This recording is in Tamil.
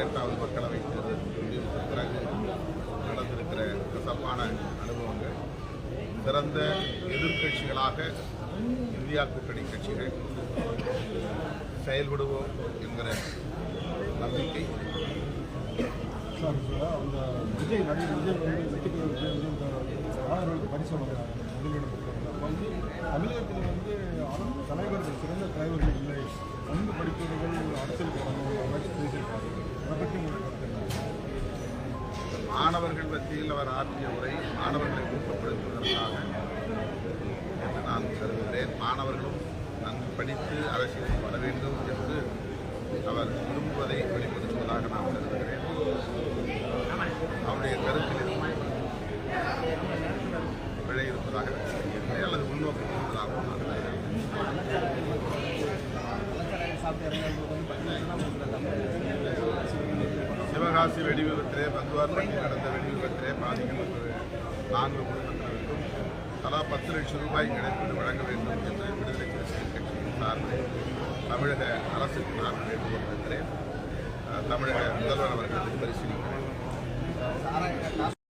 18வது மக்களவை தேர்தல் முடிவுக்கு பிறகு நடந்திருக்கிற கசப்பான அனுபவங்கள் சிறந்த எதிர்க்கட்சிகளாக இந்தியா கூட்டணி கட்சிகள் செயல்படுவோம் என்கிற நம்பிக்கை. அந்த விஜய் நடிகர் பரிசு தமிழகத்தில் தலைவர்கள் சிறந்த தலைவர்கள் இல்லை, நன்கு படிப்பவர்கள் அரசியல் பேசியிருக்காரு. அதை பற்றி உங்களுக்கு மாணவர்கள் மத்தியில் அவர் ஆற்றிய உரை மாணவர்களை ஊக்கப்படுத்துவதற்காக என்று நான் கருதுகிறேன். மாணவர்களும் நன்கு படித்து அரசியலில் வர வேண்டும் என்று அவர் விரும்புவதை வெளிப்படுத்துவதாக நான் கருதுகிறேன். அவருடைய கருத்தில் பிழை இருப்பதாக அல்லது உள்நோக்கம் இருப்பதாகவும் நான் சிவகாசி வெடி விபத்திலே பந்துவார்பட்டியில் நடந்த வெடி விபத்திலே பாதிக்கப்பட்ட 4 குடும்பத்தினருக்கும் தலா 10 லட்சம் ரூபாய் இழப்பீடு வழங்க வேண்டும் என்று விடுதலை சிறுத்தைகள் கட்சியின் சார்பில் தமிழக அரசுக்கு நான் வேண்டுகோள் வைக்கிறேன். தமிழக முதல்வர் அவர்கள் பரிசீலிக்கிறேன்.